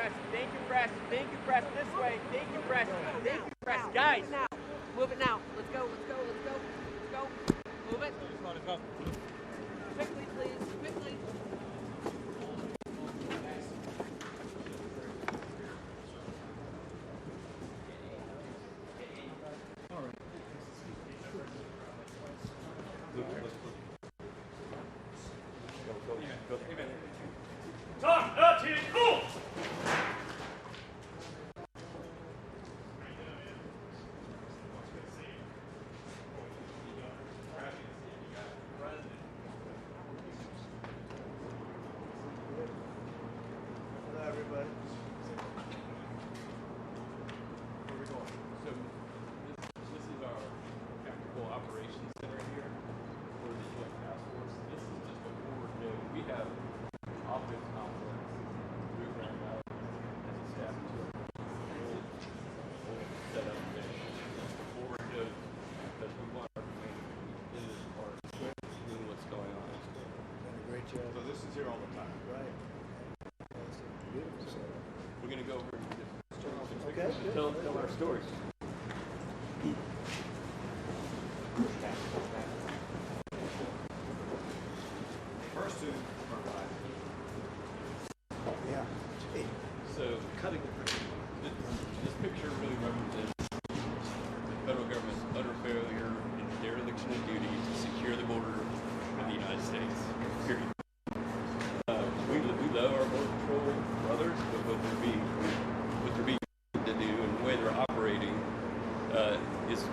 Preston. Thank you, Preston. Thank you, Preston. This way. Thank you, Preston. Thank you, Preston. Guys. Move it now. Let's go. Let's go. Let's go. Let's go. Move it. Quickly, please. Quickly. So this is here all the time. Right. We're going to go over and Okay, good. tell our stories. First two are live. Yeah. So Cutting. this picture really represents the federal government's utter failure and dereliction of duty to secure the border of the United States. Period. We love our Border Patrol brothers, but what they're being to do and the way they're operating is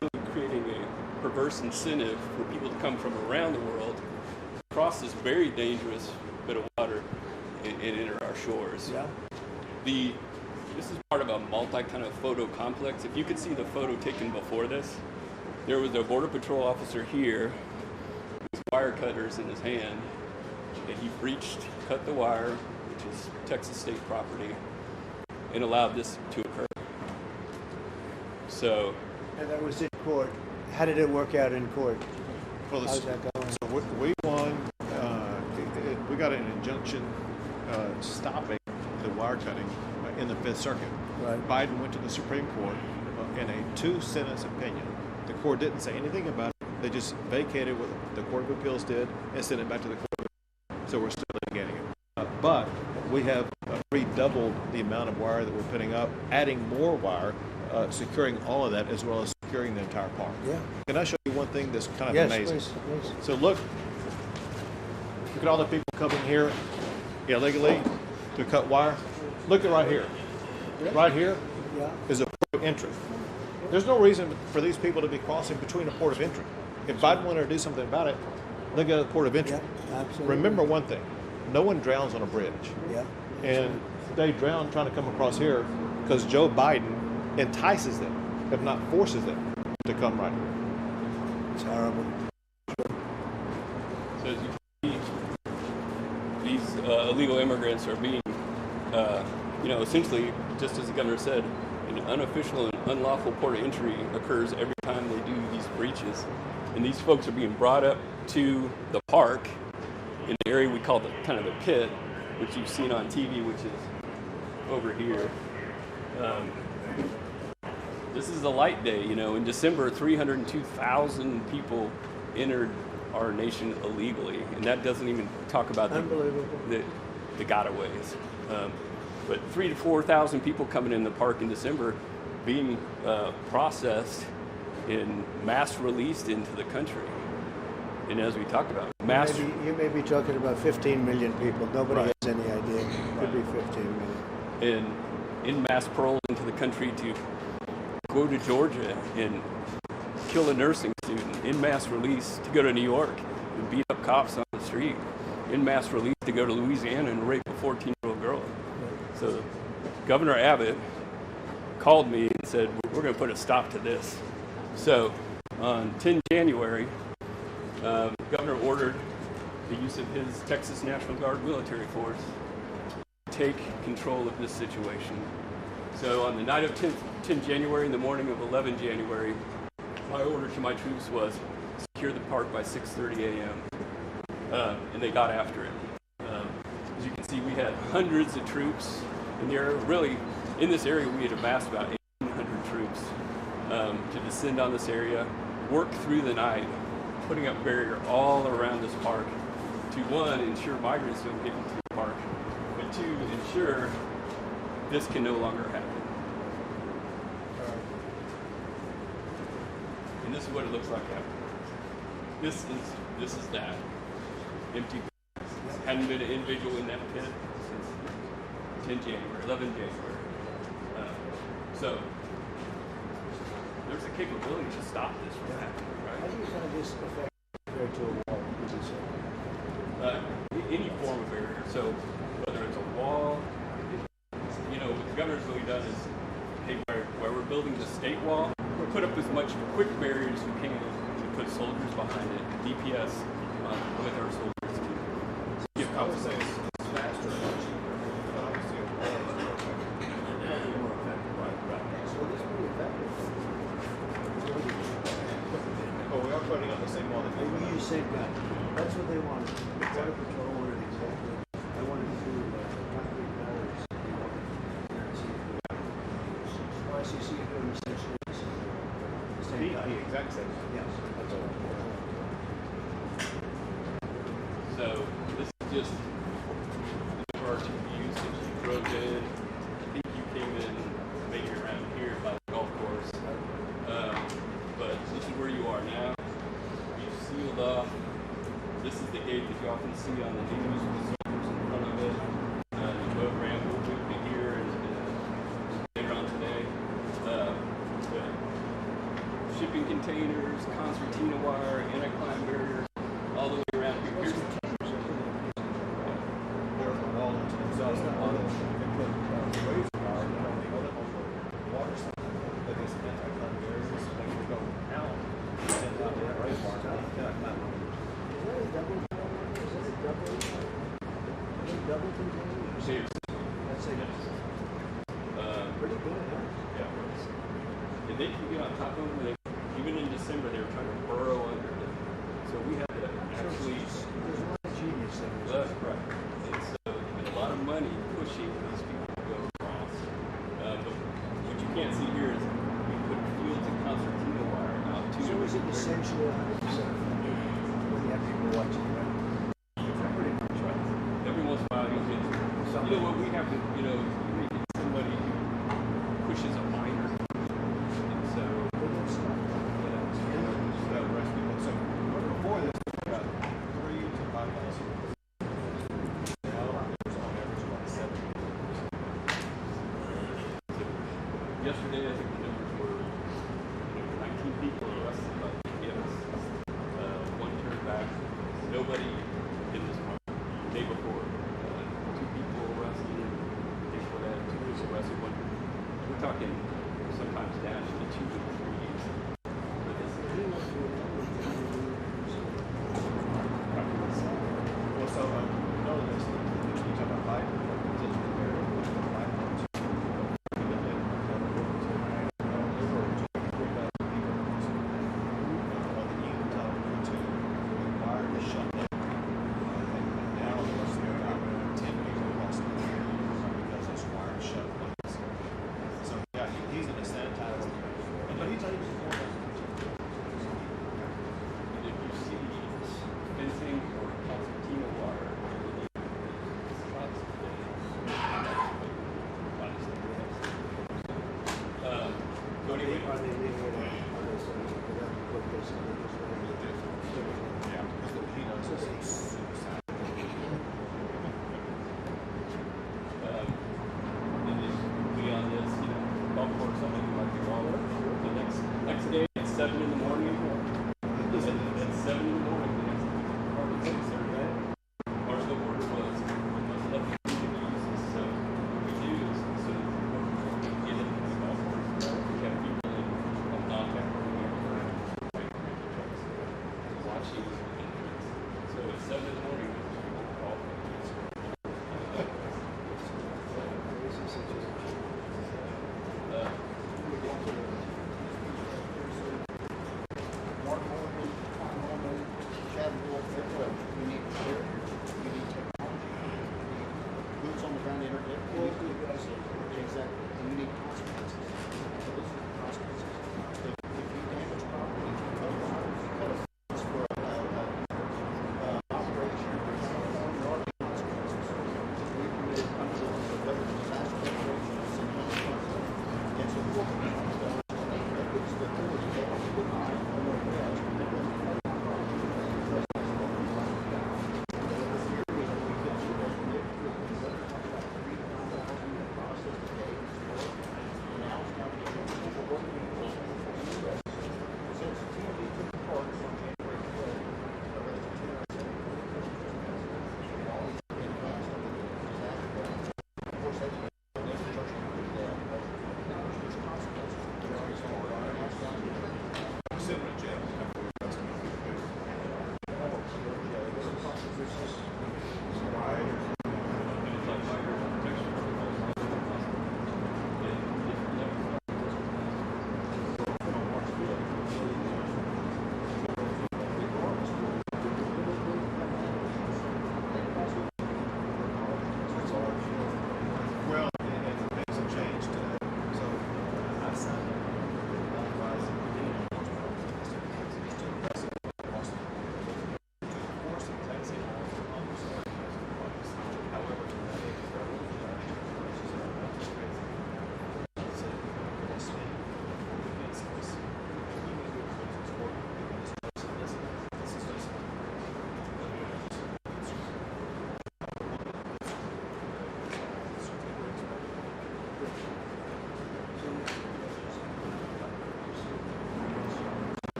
really creating a perverse incentive for people to come from around the world, cross this very dangerous bit of water, and enter our shores. Yeah. This is part of a kind of photo complex. If you could see the photo taken before this, there was a Border Patrol officer here with wire cutters in his hand, and he cut the wire, which is Texas state property, and allowed this to occur. So, And that was in court. How did it work out in court? Well, How's that going? so we won. We got an injunction stopping the wire cutting in the Fifth Circuit. Right. Biden went to the Supreme Court in a 2-sentence opinion. The court didn't say anything about it. They just vacated what the Court of Appeals did and sent it back to the court. So we're still litigating it. But we have redoubled the amount of wire that we're putting up, adding more wire, securing all of that, as well as securing the entire park. Yeah. Can I show you one thing that's kind of Yes, amazing? please. So look at all the people coming here illegally to cut wire. Look at right here. Right here Yeah. is a port of entry. There's no reason for these people to be crossing between a port of entry. If Biden wanted to do something about it, look at the port of entry. Yeah, absolutely. Remember one thing, no one drowns on a bridge. Yeah. And they drown trying to come across here because Joe Biden entices them, if not forces them, to come right here. It's horrible. So as you can see, these illegal immigrants are being, essentially, just as the governor said, an unofficial and unlawful port of entry occurs every time they do these breaches. And these folks are being brought up to the park in the area we call the pit, which you've seen on TV, which is over here. This is a light day, in December, 302,000 people entered our nation illegally, and that doesn't even talk about the gotaways. But 3,000 to 4,000 people coming in the park in December being processed and mass released into the country. And as we talked about, You may be talking about 15 million people. Nobody Right. has any idea. It could be 15 million. and in mass parole into the country to go to Georgia and kill a nursing student, in mass release to go to New York and beat up cops on the street, in mass release to go to Louisiana and rape a 14-year-old girl. So Governor Abbott called me and said, we're going to put a stop to this. So on 10 January, the governor ordered the use of his Texas National Guard military force to take control of this situation. So on the night of 10 January, in the morning of 11 January, my order to my troops was secure the park by 6:30 a.m. And they got after it. As you can see, we had hundreds of troops And there are really, in this area, we had amassed about 1,800 troops to descend on this area, work through the night, putting up barrier all around this park to, one, ensure migrants don't get into the park, but two, ensure this can no longer happen. And this is what it looks like after. This is that empty. Hadn't been an individual in that pit since 11 January. So there's a capability to stop this from happening, How right? do you find this effect compared to a wall? Would you say? Any form of barrier. So whether it's a wall, you know, what the governor's really done is, hey, where we're building the state wall, we'll put up as much quick barrier as we can to put soldiers behind it, DPS with our soldiers to give compensation. Faster and cheaper, but obviously a wall is more effective. More effective. Right. So this would be effective. Oh, we are putting up the same wall that They they use same guy. That's what they wanted. The Border Patrol wanted exactly. I wanted to do concrete barriers. They wanted ICC doing essentially the same guy. The exact same. Yes, that's all. So this is just one of our two views that you drove in. I think you came in maybe around here by the golf course. But this is where you are now. You've sealed off. This is the gate that you often see on the news with the soldiers in front of it. The boat ramp will be here and later on today. The shipping containers, concertina wire, anti-climb barrier, all the way around here. Here's There's a wall into themselves on it. They put waves wire down the other on the water side. That is anti-climb barriers. They can go out and send out the wave wire. Anti-climb. Is that a double? Is that a double? Is it double container? Cheers. That's like pretty good, huh? Yeah. And they can get on top of them. Even in December, they were trying to burrow under it. So we had to actually. There's a lot of genius there. That's right. And so and a lot of money pushing these people to go across. But what you can't see here is we put fields of concertina wire out to So is it essentially 100% when you have people watching, right? Pretty much, right? every once in a while you'll get, you know what, we have to, you know, you may get somebody who pushes a minor. And so, They don't stop. So before this, we got 3 to 5,000. Now there's on average about 7. yesterday I think the numbers were 19 people arrested by DPS. One turned back. Nobody in this month. The day before, 2 people arrested. The day before that, 2 was arrested. We're talking sometimes down to 2 to 3 days. But this Well, so notice you talk about life. He's in a sanitized, but he's if you see fencing or concertina wire, go anyway. Are they leaving it on? Are they saying they have to put this and this way? yeah, because he knows it's suicide. And then beyond this, you know, golf course, something like the golf. The next day at 7 in the morning. At 7 in the morning, the next apartment 6:30. Marshall order was must let the community use this. So what we do is so that we get into the golf course. We have people in non-tech watching the entrance. So at 7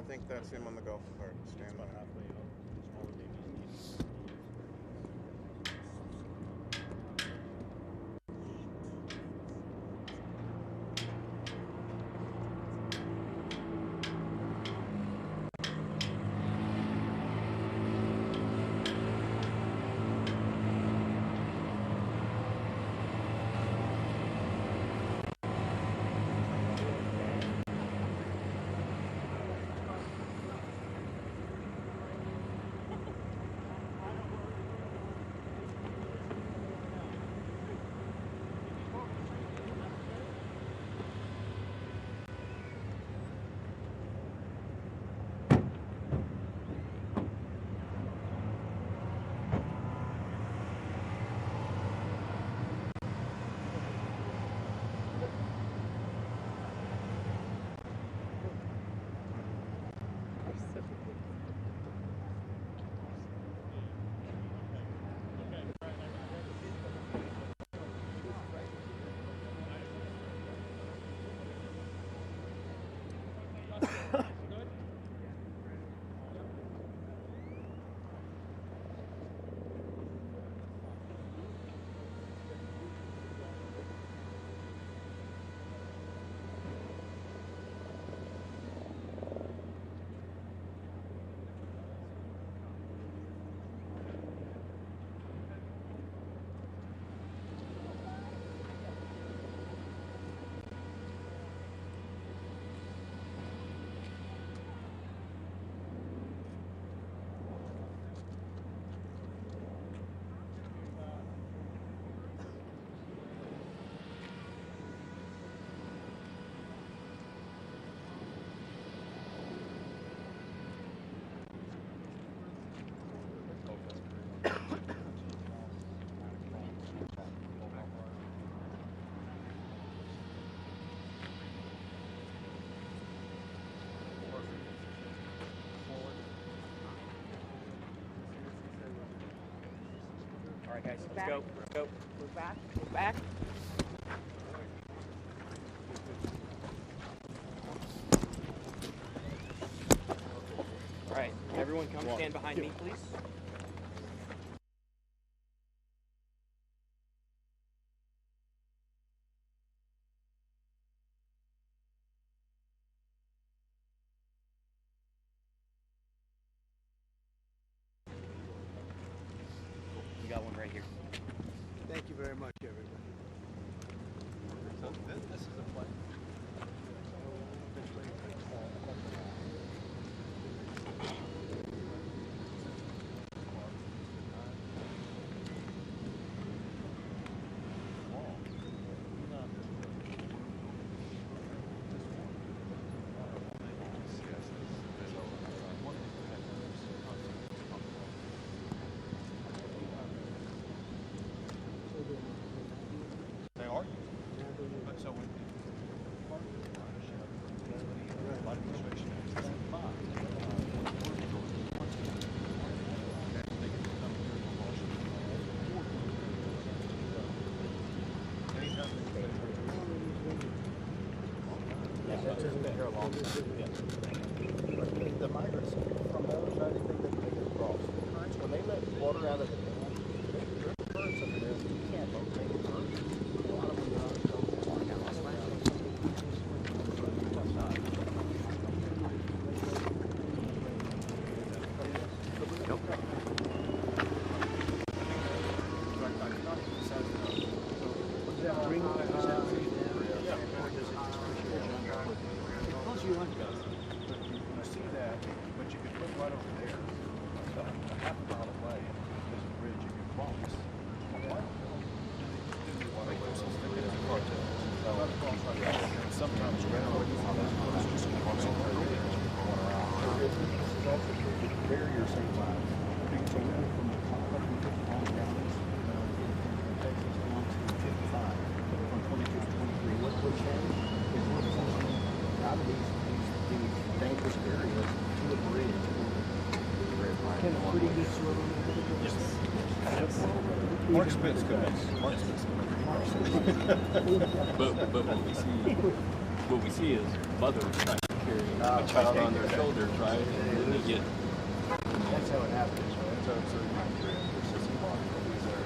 I think that's him on the golf cart stand. All right, guys, let's Back. go. Let's go. Move back. Move back. All right, everyone come stand behind me, please. We got one right here. Thank you very much, everybody. This is a play. They are. But so when The migrants from the other side, they think they can cross. When they let water out of the dam, there are currents under there. You can't take it through. A lot of them are you see that, but you could look right over there. A half a mile away, there's a bridge you can cross. Sometimes barrier same size. You can take that from the top of the on down in Texas down to 55, from 22 to 23. What will change is we're pushing out of these dangerous areas to a bridge. Can a pretty good swim? Yes. Mark Spence goes. Mark Spence But what we see is mothers trying to a child on their shoulders, right? And then they get That's how it happens, right? That's how it's there's just a lot of these there.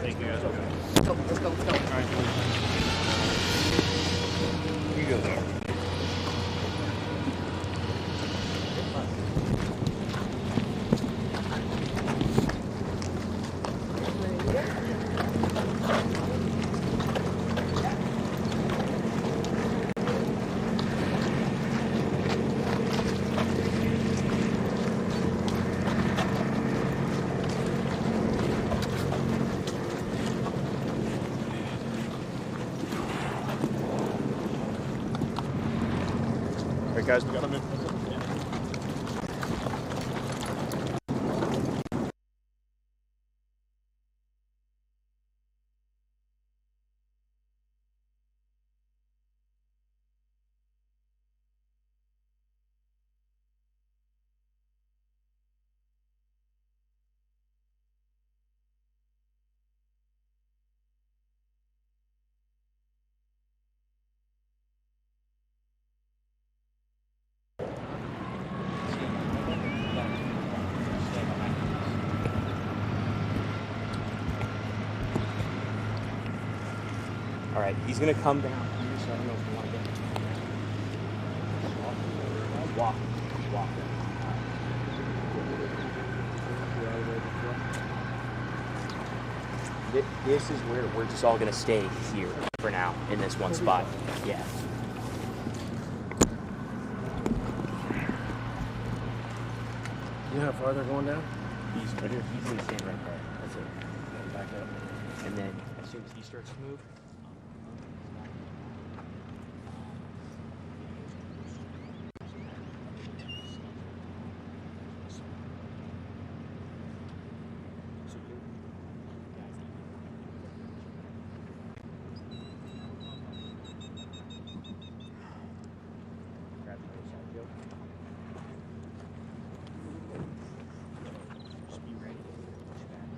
Thank you guys. Let's go. you go there. All right, guys, we got a minute. All right, he's gonna come down here, so I don't know if you want to get walk. This is where we're just all gonna stay here for now in this one spot. Yeah. You know how far they're going down? He's right here. He's gonna stand right there. That's it. Back up, and then as soon as he starts to move. Grab the other side, Joe. Just be ready. Push back.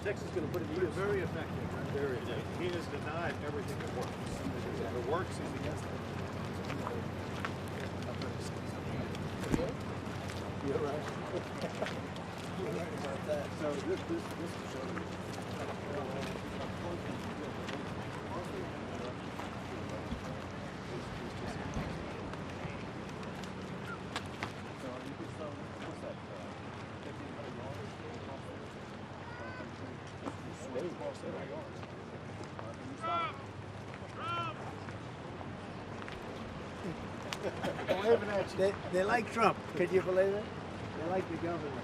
Texas is going to put it to use. Very effective. Very effective. He has denied everything that works. If it works, he's against it. You're right. You're right about that. So this is showing. They like Trump. Could you believe it? They like the government.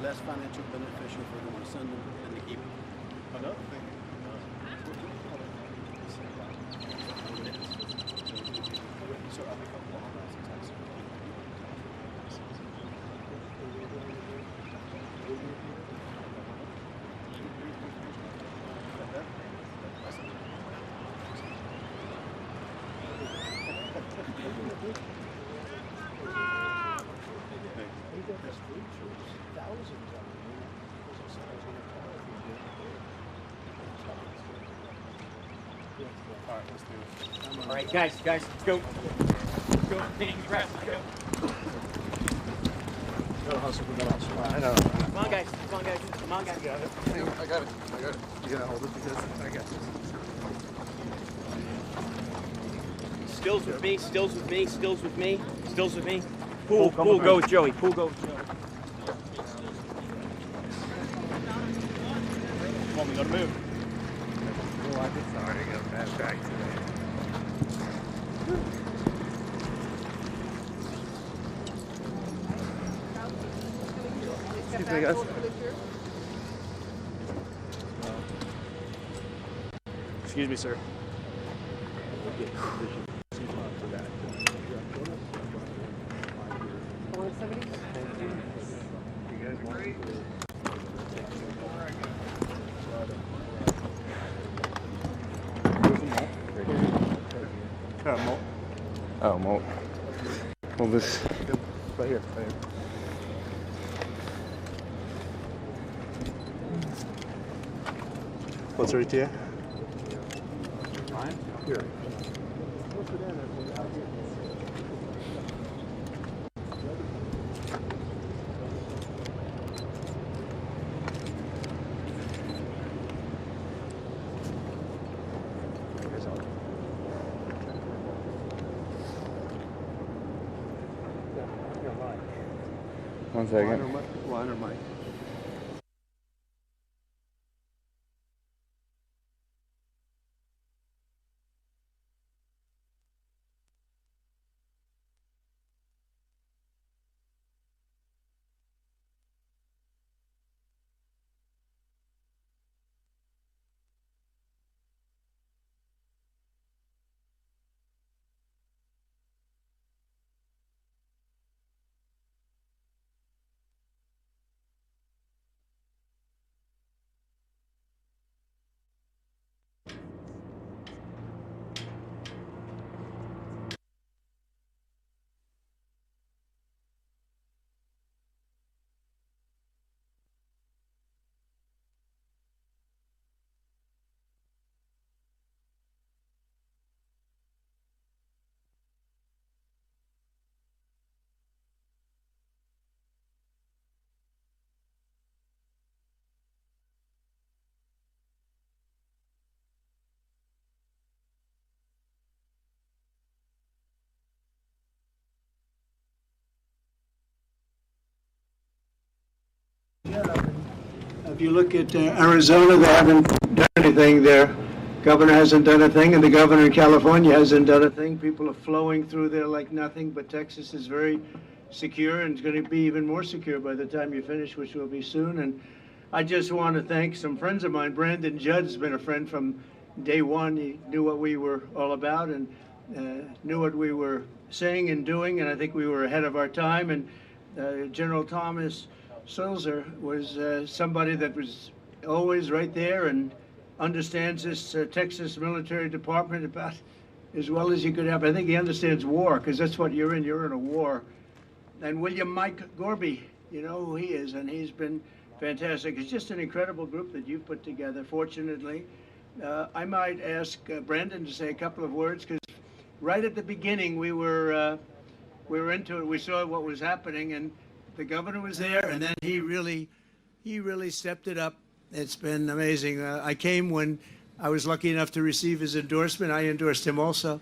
Less financial beneficial for them to send them than to keep them. Another thing. So I think a lot of tax. All right, guys, let's go. Let's go. Take a breath. Let's go. Gotta hustle, we gotta hustle. I know. Come on, guys. I got it. You gotta hold it because I got this. Stills with me. Pool, go with Joey. Pool, go with Joey. Come on, we gotta move. Sorry, I got a bad back today. Excuse me, guys. Excuse me, sir. Malt. Oh, malt. Well, this. Right here. What's right here? Mine? Here. One second. Line or mic? If you look at Arizona, they haven't done anything there. Governor hasn't done a thing, and the governor in California hasn't done a thing. People are flowing through there like nothing, but Texas is very secure and it's going to be even more secure by the time you finish, which will be soon. And I just want to thank some friends of mine. Brandon Judd has been a friend from day one. He knew what we were all about and knew what we were saying and doing, and I think we were ahead of our time. And General Thomas Sulzer was somebody that was always right there and understands this Texas military department about as well as you could have. I think he understands war, because that's what you're in. You're in a war. And William Mike Gorby, you know who he is, and he's been fantastic. It's just an incredible group that you've put together, fortunately. I might ask Brandon to say a couple of words, because right at the beginning we were into it. We saw what was happening, and the governor was there, and then he really stepped it up. It's been amazing. I came when I was lucky enough to receive his endorsement. I endorsed him also,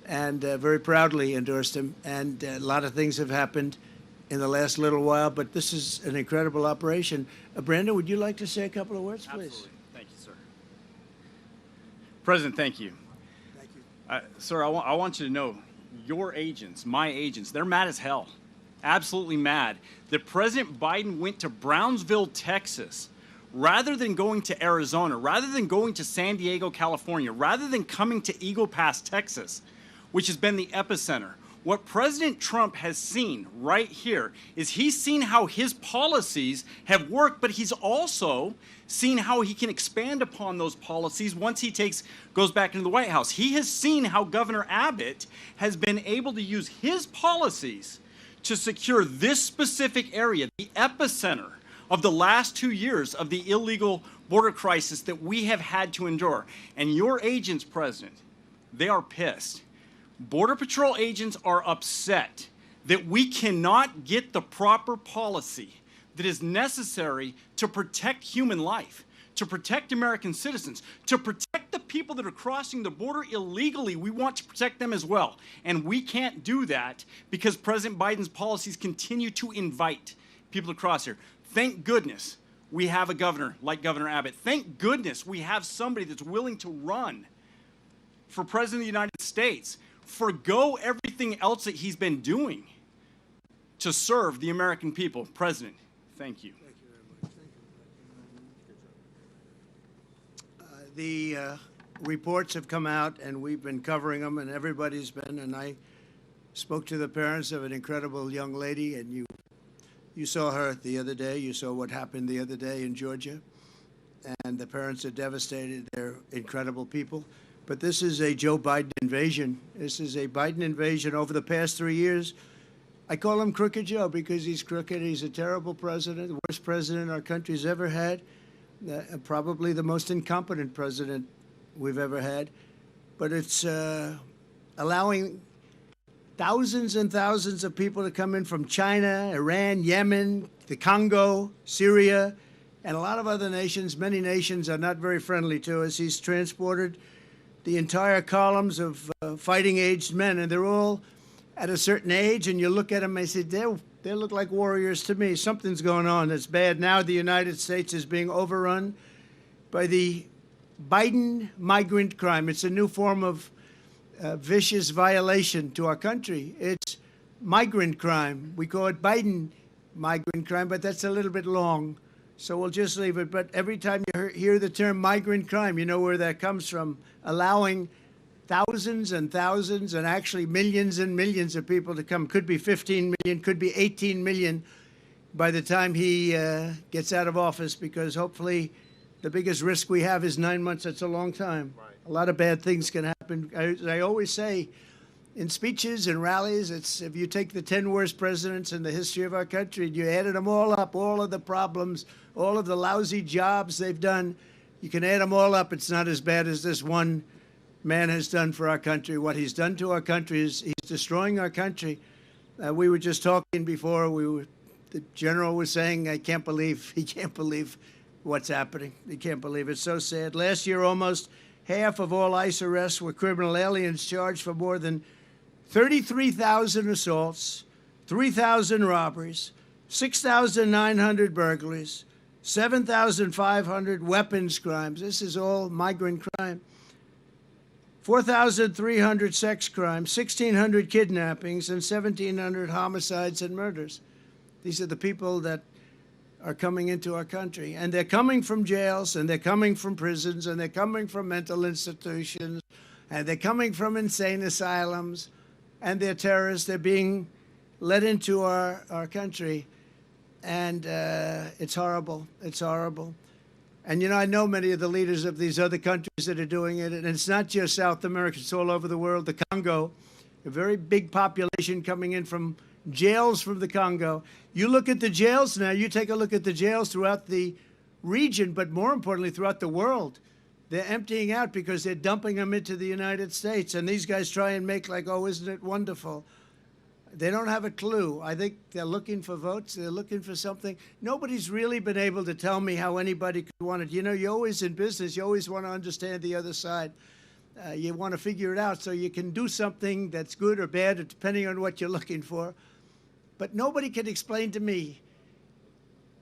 and very proudly endorsed him. And a lot of things have happened in the last little while, but this is an incredible operation. Brandon, would you like to say a couple of words, please? Absolutely. Thank you, sir. President, thank you. Thank you. Sir, I want you to know, your agents, my agents, they're mad as hell. Absolutely mad that President Biden went to Brownsville, Texas, rather than going to Arizona, rather than going to San Diego, California, rather than coming to Eagle Pass, Texas, which has been the epicenter. What President Trump has seen right here is he's seen how his policies have worked, but he's also seen how he can expand upon those policies once he goes back into the White House. He has seen how Governor Abbott has been able to use his policies to secure this specific area, the epicenter of the last 2 years of the illegal border crisis that we have had to endure. And your agents, President, They are pissed. Border Patrol agents are upset that we cannot get the proper policy that is necessary to protect human life, to protect American citizens, to protect the people that are crossing the border illegally. We want to protect them as well. And we can't do that because President Biden's policies continue to invite people to cross here. Thank goodness we have a governor like Governor Abbott. Thank goodness we have somebody that's willing to run for President of the United States, forgo everything else that he's been doing to serve the American people. President, thank you. The reports have come out, and we've been covering them, and everybody's been, and I spoke to the parents of an incredible young lady, and you saw her the other day. You saw what happened the other day in Georgia, and the parents are devastated. They're incredible people. But this is a Joe Biden invasion. This is a Biden invasion over the past 3 years. I call him Crooked Joe because he's crooked. He's a terrible president, the worst president our country's ever had, probably the most incompetent president we've ever had. But it's allowing thousands and thousands of people to come in from China, Iran, Yemen, the Congo, Syria, and a lot of other nations. Many nations are not very friendly to us. He's transported the entire columns of fighting-aged men, and they're all at a certain age, and you look at them and say, they look like warriors to me. Something's going on that's bad. Now the United States is being overrun by the Biden migrant crime. It's a new form of vicious violation to our country. It's migrant crime. We call it Biden migrant crime, but that's a little bit long, so we'll just leave it. But every time you hear the term migrant crime, you know where that comes from. Allowing thousands and thousands and actually millions and millions of people to come. Could be 15 million, could be 18 million by the time he gets out of office, because hopefully the biggest risk we have is 9 months. That's a long time. Right. A lot of bad things can happen. I always say in speeches and rallies, it's if you take the 10 worst presidents in the history of our country and you added them all up, all of the problems, all of the lousy jobs they've done, you can add them all up. It's not as bad as this one man has done for our country. What he's done to our country is he's destroying our country. We were just talking before. The general was saying, he can't believe what's happening. He can't believe it. It's so sad. Last year, almost half of all ICE arrests were criminal aliens charged for more than 33,000 assaults, 3,000 robberies, 6,900 burglaries, 7,500 weapons crimes. This is all migrant crime. 4,300 sex crimes, 1,600 kidnappings, and 1,700 homicides and murders. These are the people that are coming into our country. And they're coming from jails, and they're coming from prisons, and they're coming from mental institutions, and they're coming from insane asylums, and they're terrorists. They're being let into our country. And it's horrible. It's horrible. And, you know, I know many of the leaders of these other countries that are doing it, and it's not just South America. It's all over the world. The Congo, a very big population coming in from jails from the Congo. You look at the jails now, you take a look at the jails throughout the region, but more importantly, throughout the world. They're emptying out because they're dumping them into the United States. And these guys try and make like, oh, isn't it wonderful? They don't have a clue. I think they're looking for votes. They're looking for something. Nobody's really been able to tell me how anybody could want it. You know, you're always in business. You always want to understand the other side. You want to figure it out so you can do something that's good or bad, depending on what you're looking for. But nobody can explain to me,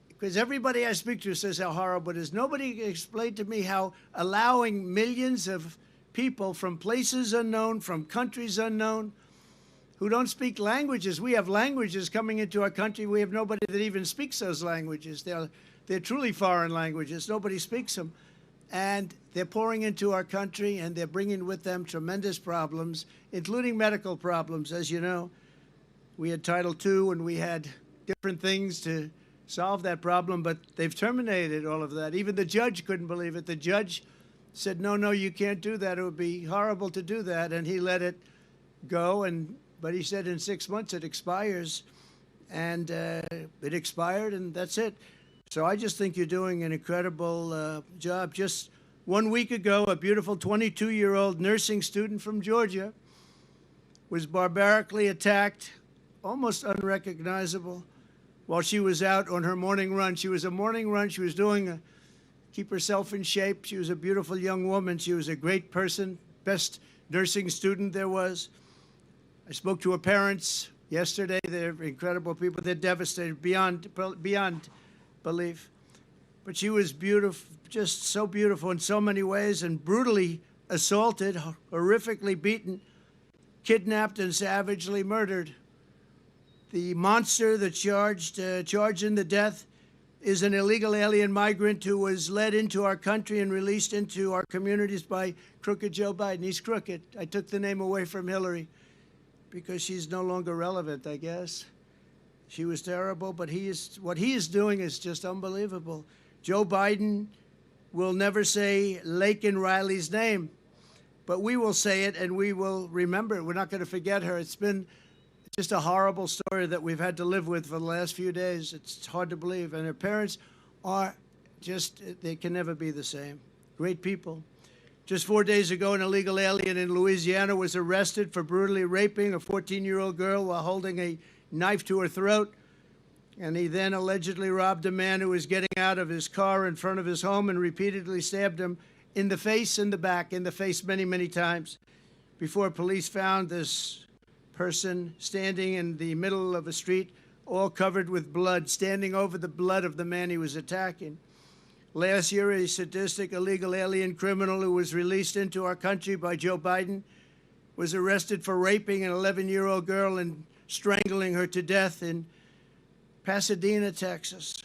because everybody I speak to says how horrible it is. Nobody can explain to me how allowing millions of people from places unknown, from countries unknown, who don't speak languages. We have languages coming into our country. We have nobody that even speaks those languages. They're truly foreign languages. Nobody speaks them. And they're pouring into our country, and they're bringing with them tremendous problems, including medical problems. As you know, we had Title II, and we had different things to solve that problem, but they've terminated all of that. Even the judge couldn't believe it. The judge said, no, you can't do that. It would be horrible to do that. And he let it go. But he said in 6 months it expires. And it expired, and that's it. So I just think you're doing an incredible job. Just 1 week ago, a beautiful 22-year-old nursing student from Georgia was barbarically attacked, almost unrecognizable, while she was out on her morning run. She was a morning run. She was doing keep herself in shape. She was a beautiful young woman. She was a great person, best nursing student there was. I spoke to her parents yesterday. They're incredible people. They're devastated beyond belief. But she was beautiful, just so beautiful in so many ways, and brutally assaulted, horrifically beaten, kidnapped, and savagely murdered. The monster that charged in the death is an illegal alien migrant who was led into our country and released into our communities by crooked Joe Biden. He's crooked. I took the name away from Hillary because she's no longer relevant, I guess. She was terrible, but what he is doing is just unbelievable. Joe Biden will never say Laken Riley's name, but we will say it and we will remember it. We're not going to forget her. It's been just a horrible story that we've had to live with for the last few days. It's hard to believe. And her parents are just, they can never be the same. Great people. Just 4 days ago, an illegal alien in Louisiana was arrested for brutally raping a 14-year-old girl while holding a knife to her throat. And he then allegedly robbed a man who was getting out of his car in front of his home and repeatedly stabbed him in the face and the back, in the face many, many times, before police found this person standing in the middle of a street, all covered with blood, standing over the blood of the man he was attacking. Last year, a sadistic illegal alien criminal who was released into our country by Joe Biden was arrested for raping an 11-year-old girl and strangling her to death in Pasadena, Texas.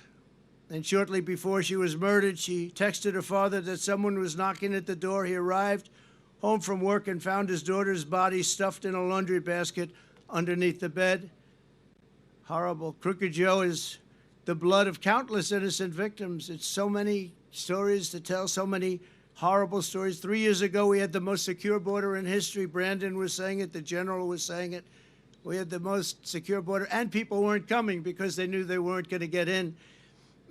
And shortly before she was murdered, she texted her father that someone was knocking at the door. He arrived home from work and found his daughter's body stuffed in a laundry basket underneath the bed. Horrible. Crooked Joe is the blood of countless innocent victims. It's so many stories to tell, so many horrible stories. 3 years ago, we had the most secure border in history. Brandon was saying it. The general was saying it. We had the most secure border, and people weren't coming because they knew they weren't going to get in.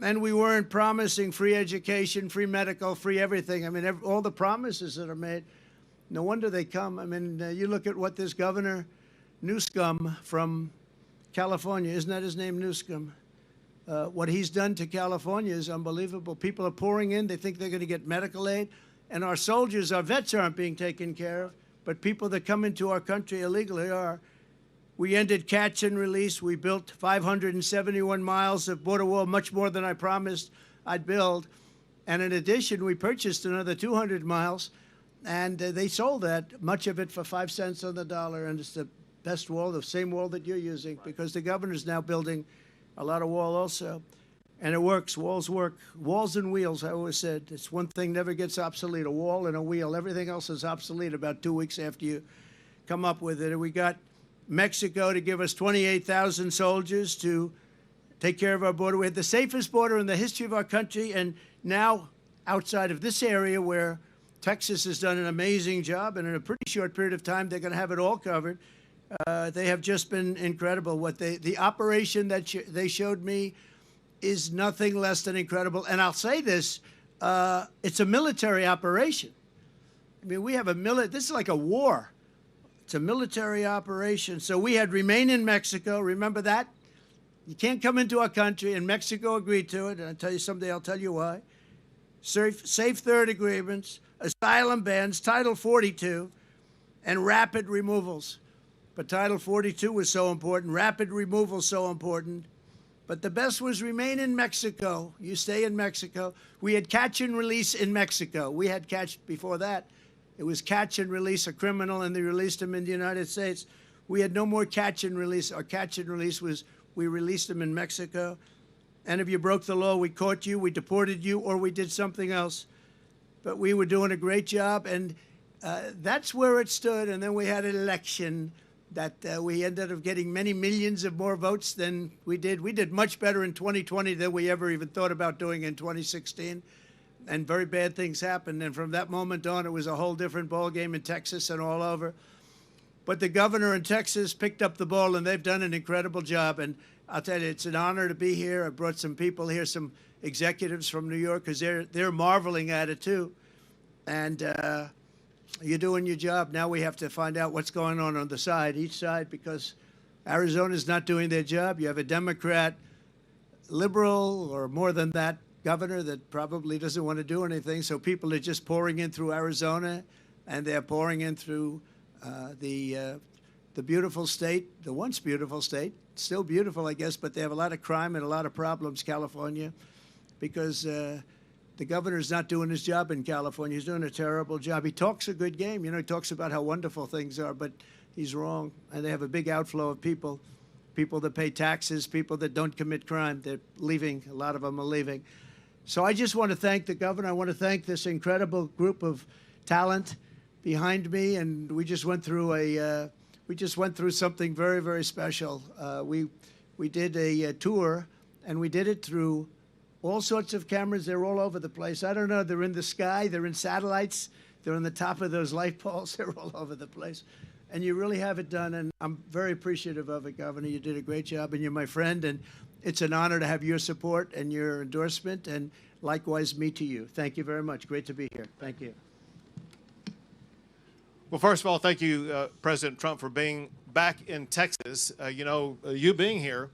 And we weren't promising free education, free medical, free everything. I mean, all the promises that are made. No wonder they come. I mean, you look at what this Governor Newsom from California, isn't that his name, Newsom? What he's done to California is unbelievable. People are pouring in. They think they're going to get medical aid. And our soldiers, our vets aren't being taken care of. But people that come into our country illegally are. We ended catch and release. We built 571 miles of border wall, much more than I promised I'd build. And in addition, we purchased another 200 miles. And they sold that, much of it for 5 cents on the dollar. And it's the best wall, the same wall that you're using, because the governor's now building a lot of wall also. And it works. Walls work. Walls and wheels, I always said. It's one thing never gets obsolete, a wall and a wheel. Everything else is obsolete about 2 weeks after you come up with it. And we got Mexico to give us 28,000 soldiers to take care of our border. We had the safest border in the history of our country. And now, outside of this area where Texas has done an amazing job, and in a pretty short period of time, they're going to have it all covered. They have just been incredible. The operation that they showed me is nothing less than incredible. And I'll say this, it's a military operation. I mean, we have this is like a war. It's a military operation. So we had remain in Mexico. Remember that? You can't come into our country, and Mexico agreed to it. And I'll tell you someday, I'll tell you why. Safe third agreements, asylum bans, Title 42, and rapid removals. But Title 42 was so important, rapid removal so important. But the best was remain in Mexico. You stay in Mexico. We had catch and release in Mexico. We had catch before that. It was catch and release a criminal, and they released him in the United States. We had no more catch and release. Our catch and release was we released him in Mexico. And if you broke the law, we caught you, we deported you, or we did something else. But we were doing a great job, and that's where it stood. And then we had an election that we ended up getting many millions of more votes than we did. We did much better in 2020 than we ever even thought about doing in 2016. And very bad things happened. And from that moment on, it was a whole different ballgame in Texas and all over. But the governor in Texas picked up the ball, and they've done an incredible job. And I'll tell you, it's an honor to be here. I brought some people here, some executives from New York, because they're marveling at it, too. and you're doing your job. Now we have to find out what's going on the side, each side, because Arizona's not doing their job. You have a Democrat, liberal, or more than that, governor that probably doesn't want to do anything. So people are just pouring in through Arizona, and they're pouring in through the beautiful state, the once beautiful state, still beautiful, I guess, but they have a lot of crime and a lot of problems, California, because the governor's not doing his job in California. He's doing a terrible job. He talks a good game. You know, he talks about how wonderful things are, but he's wrong. And they have a big outflow of people that pay taxes, people that don't commit crime. They're leaving. A lot of them are leaving. So I just want to thank the governor. I want to thank this incredible group of talent behind me. And we just went through something very, very special. We did a tour, and we did it through all sorts of cameras. They're all over the place. I don't know. They're in the sky. They're in satellites. They're on the top of those light poles. They're all over the place. And you really have it done. And I'm very appreciative of it, Governor. You did a great job, and you're my friend. And it's an honor to have your support and your endorsement. And likewise, me to you. Thank you very much. Great to be here. Thank you. Well, first of all, thank you, President Trump, for being back in Texas. You being here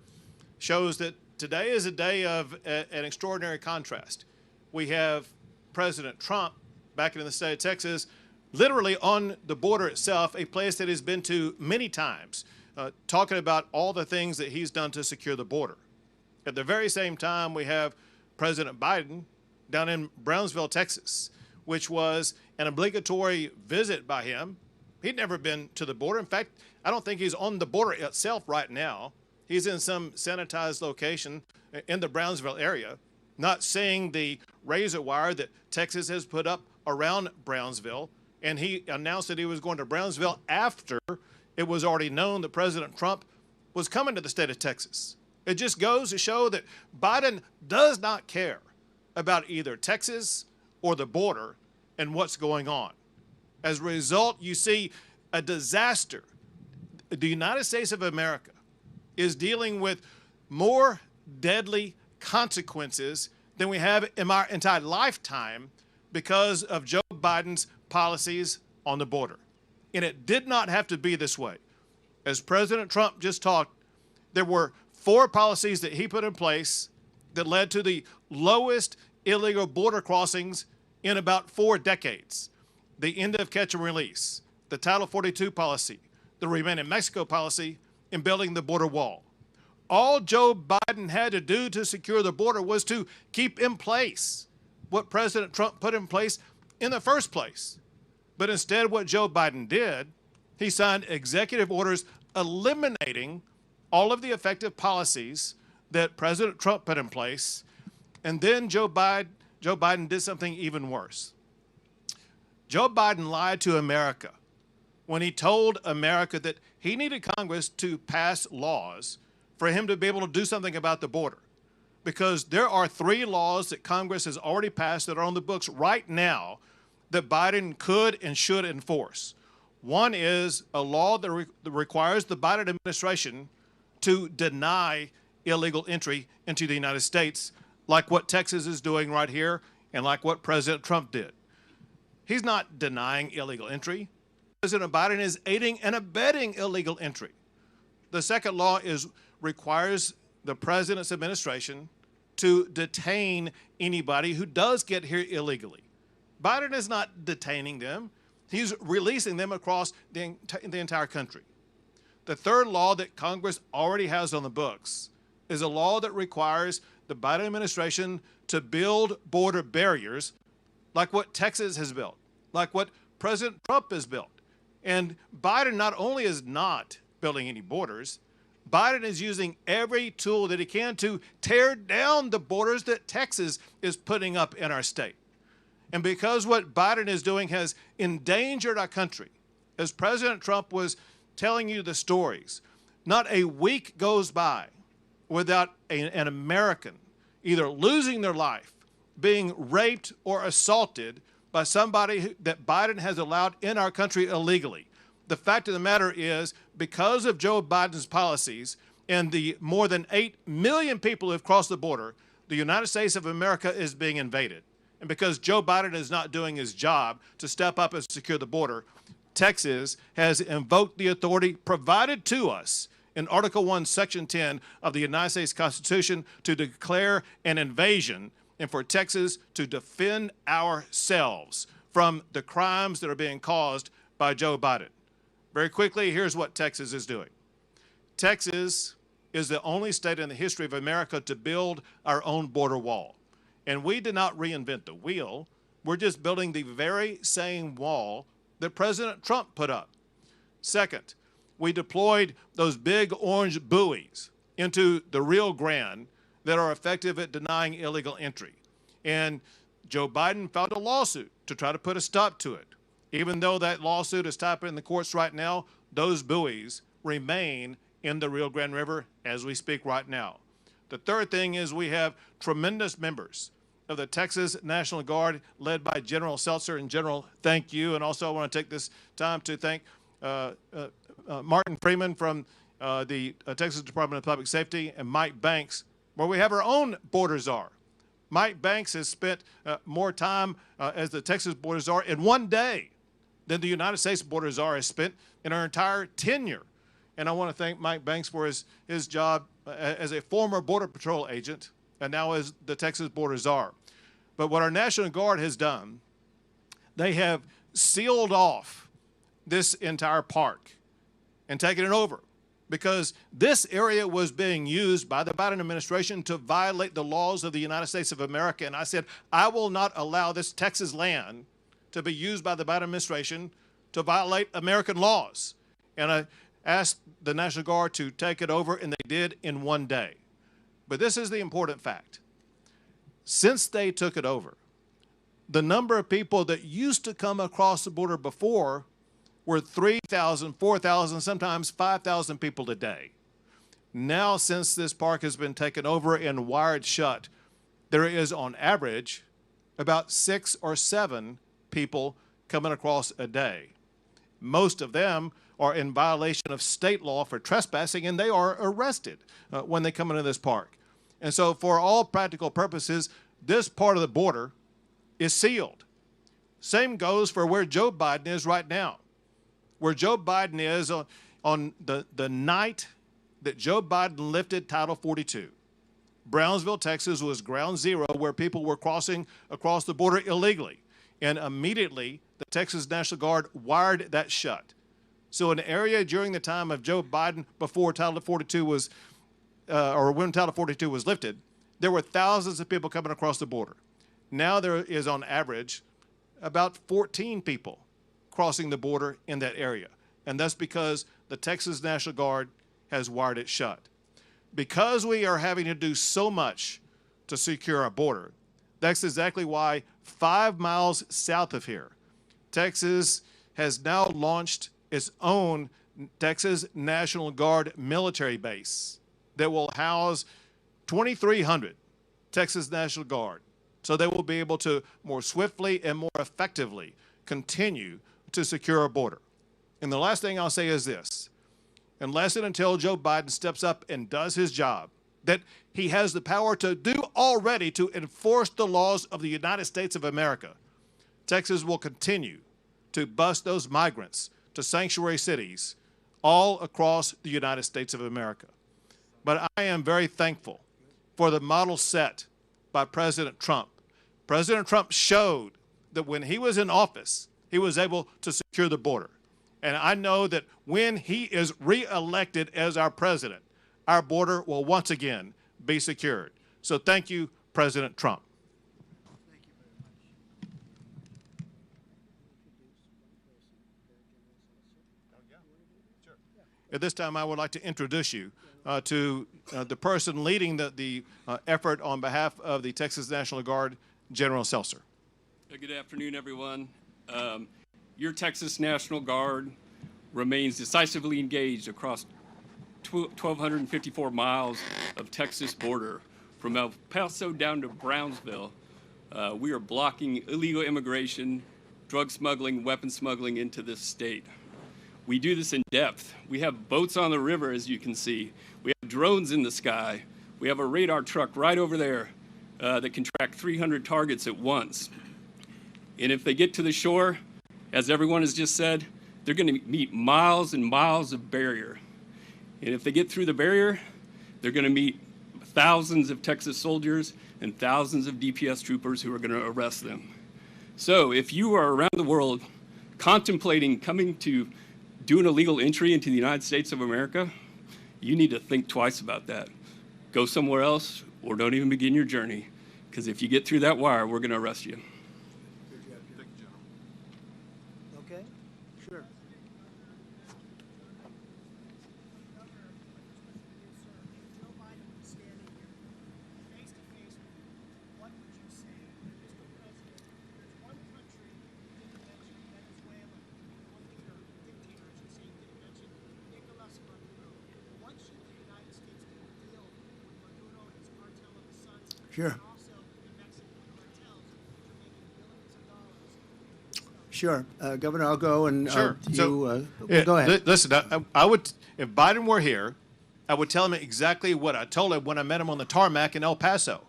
shows that today is a day of an extraordinary contrast. We have President Trump back in the state of Texas, literally on the border itself, a place that he's been to many times, talking about all the things that he's done to secure the border. At the very same time, we have President Biden down in Brownsville, Texas, which was an obligatory visit by him. He'd never been to the border. In fact, I don't think he's on the border itself right now. He's in some sanitized location in the Brownsville area, not seeing the razor wire that Texas has put up around Brownsville. And he announced that he was going to Brownsville after it was already known that President Trump was coming to the state of Texas. It just goes to show that Biden does not care about either Texas or the border and what's going on. As a result, you see a disaster. The United States of America is dealing with more deadly consequences than we have in our entire lifetime because of Joe Biden's policies on the border. And it did not have to be this way. As President Trump just talked, there were 4 policies that he put in place that led to the lowest illegal border crossings in about 4 decades. The end of catch and release, the Title 42 policy, the Remain in Mexico policy, and building the border wall. All Joe Biden had to do to secure the border was to keep in place what President Trump put in place in the first place. But instead, what Joe Biden did, he signed executive orders eliminating all of the effective policies that President Trump put in place. And then Joe Biden did something even worse. Joe Biden lied to America when he told America that he needed Congress to pass laws for him to be able to do something about the border. Because there are 3 laws that Congress has already passed that are on the books right now that Biden could and should enforce. One is a law that requires the Biden administration to deny illegal entry into the United States, like what Texas is doing right here and like what President Trump did. He's not denying illegal entry. President Biden is aiding and abetting illegal entry. The second law requires the president's administration to detain anybody who does get here illegally. Biden is not detaining them. He's releasing them across the entire country. The third law that Congress already has on the books is a law that requires the Biden administration to build border barriers like what Texas has built, like what President Trump has built. And Biden not only is not building any borders, Biden is using every tool that he can to tear down the borders that Texas is putting up in our state. And because what Biden is doing has endangered our country, as President Trump was telling you the stories, not a week goes by without an American either losing their life, being raped or assaulted by somebody that Biden has allowed in our country illegally. The fact of the matter is, because of Joe Biden's policies and the more than 8 million people who have crossed the border, the United States of America is being invaded. And because Joe Biden is not doing his job to step up and secure the border, Texas has invoked the authority provided to us in Article 1, Section 10 of the United States Constitution to declare an invasion and for Texas to defend ourselves from the crimes that are being caused by Joe Biden. Very quickly, here's what Texas is doing. Texas is the only state in the history of America to build our own border wall. And we did not reinvent the wheel. We're just building the very same wall that President Trump put up. Second, we deployed those big orange buoys into the Rio Grande that are effective at denying illegal entry. And Joe Biden filed a lawsuit to try to put a stop to it. Even though that lawsuit is tied up in the courts right now, those buoys remain in the Rio Grande River as we speak right now. The third thing is we have tremendous members of the Texas National Guard led by General Seltzer. And General, thank you. And also I want to take this time to thank Martin Freeman from the Texas Department of Public Safety and Mike Banks, where we have our own border czar. Mike Banks has spent more time as the Texas border czar in one day than the United States border czar has spent in our entire tenure. And I want to thank Mike Banks for his job as a former Border Patrol agent and now as the Texas border czar. But what our National Guard has done, they have sealed off this entire park and taken it over, because this area was being used by the Biden administration to violate the laws of the United States of America. And I said, I will not allow this Texas land to be used by the Biden administration to violate American laws. And I asked the National Guard to take it over, and they did in one day. But this is the important fact. Since they took it over, the number of people that used to come across the border before were 3,000, 4,000, sometimes 5,000 people a day. Now, since this park has been taken over and wired shut, there is on average about 6 or 7 people coming across a day. Most of them are in violation of state law for trespassing, and they are arrested when they come into this park. And so for all practical purposes, this part of the border is sealed. Same goes for where Joe Biden is right now. Where Joe Biden is on the night that Joe Biden lifted Title 42. Brownsville, Texas was ground zero where people were crossing across the border illegally. And immediately, the Texas National Guard wired that shut. So an area during the time of Joe Biden before Title 42 was, or when Title 42 was lifted, there were thousands of people coming across the border. Now there is on average about 14 people crossing the border in that area. And that's because the Texas National Guard has wired it shut. Because we are having to do so much to secure our border, that's exactly why 5 miles south of here, Texas has now launched its own Texas National Guard military base that will house 2,300 Texas National Guard. So they will be able to more swiftly and more effectively continue to secure our border. And the last thing I'll say is this: unless and until Joe Biden steps up and does his job, that he has the power to do already to enforce the laws of the United States of America, Texas will continue to bus those migrants to sanctuary cities all across the United States of America. But I am very thankful for the model set by President Trump. President Trump showed that when he was in office, he was able to secure the border. And I know that when he is reelected as our president, our border will once again be secured. So thank you, President Trump. At this time, I would like to introduce you to the person leading the effort on behalf of the Texas National Guard, General Seltzer. Good afternoon, everyone. Your Texas National Guard remains decisively engaged across 1,254 miles of Texas border. From El Paso down to Brownsville, we are blocking illegal immigration, drug smuggling, weapon smuggling into this state. We do this in depth. We have boats on the river, as you can see. We have drones in the sky. We have a radar truck right over there that can track 300 targets at once. And if they get to the shore, as everyone has just said, they're going to meet miles and miles of barrier. And if they get through the barrier, they're going to meet thousands of Texas soldiers and thousands of DPS troopers who are going to arrest them. So if you are around the world contemplating coming to do an illegal entry into the United States of America, you need to think twice about that. Go somewhere else or don't even begin your journey, because if you get through that wire, we're going to arrest you. Okay, sure. Sure. Sure. Governor, I'll go and Sure. you Yeah, go ahead. Listen, I would, if Biden were here, I would tell him exactly what I told him when I met him on the tarmac in El Paso.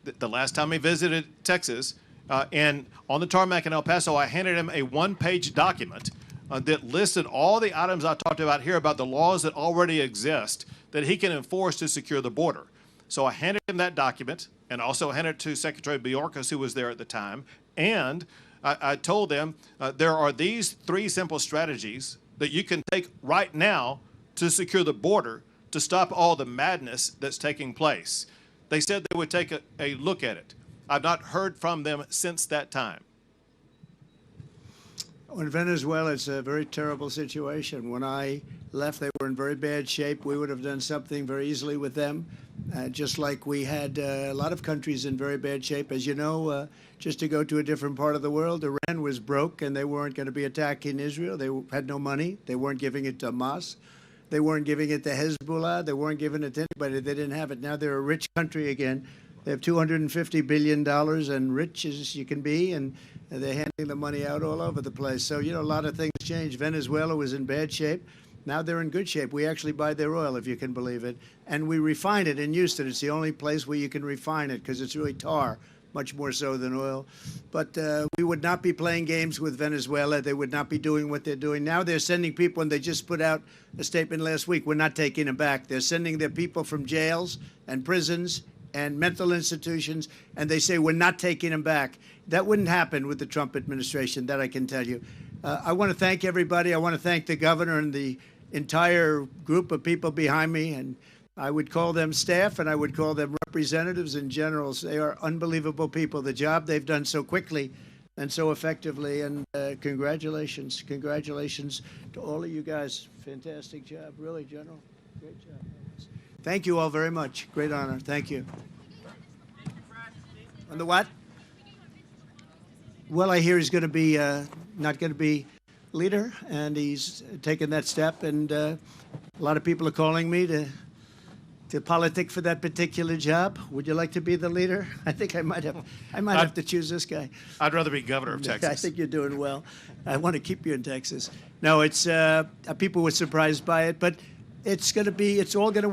The last time he visited Texas, and on the tarmac in El Paso, I handed him a one-page document that listed all the items I talked about here about the laws that already exist that he can enforce to secure the border. So I handed him that document and also handed it to Secretary Bjorkas, who was there at the time. And I told them there are these 3 simple strategies that you can take right now to secure the border to stop all the madness that's taking place. They said they would take a look at it. I've not heard from them since that time. In Venezuela, it's a very terrible situation. When I left, they were in very bad shape. We would have done something very easily with them, just like we had a lot of countries in very bad shape. As you know, just to go to a different part of the world, Iran was broke, and they weren't going to be attacking Israel. They had no money. They weren't giving it to Hamas. They weren't giving it to Hezbollah. They weren't giving it to anybody. They didn't have it. Now they're a rich country again. They have $250 billion and rich as you can be, and they're handing the money out all over the place. So, you know, a lot of things changed. Venezuela was in bad shape. Now they're in good shape. We actually buy their oil, if you can believe it, and we refine it in Houston. It's the only place where you can refine it because it's really tar, much more so than oil. But we would not be playing games with Venezuela. They would not be doing what they're doing. Now they're sending people, and they just put out a statement last week, we're not taking them back. They're sending their people from jails and prisons and mental institutions, and they say we're not taking them back. That wouldn't happen with the Trump administration, that I can tell you. I want to thank everybody. I want to thank the governor and the entire group of people behind me, and I would call them staff, and I would call them representatives and generals. They are unbelievable people. The job they've done so quickly and so effectively, and congratulations. Congratulations to all of you guys. Fantastic job, really, General. Great job. Thank you all very much. Great honor. Thank you. On the what? Well, I hear he's going to be not going to be leader, and he's taken that step. And a lot of people are calling me to politic for that particular job. Would you like to be the leader? I think I might have to choose this guy. I'd rather be governor of Texas. I think you're doing well. I want to keep you in Texas. No, it's people were surprised by it, but it's all going to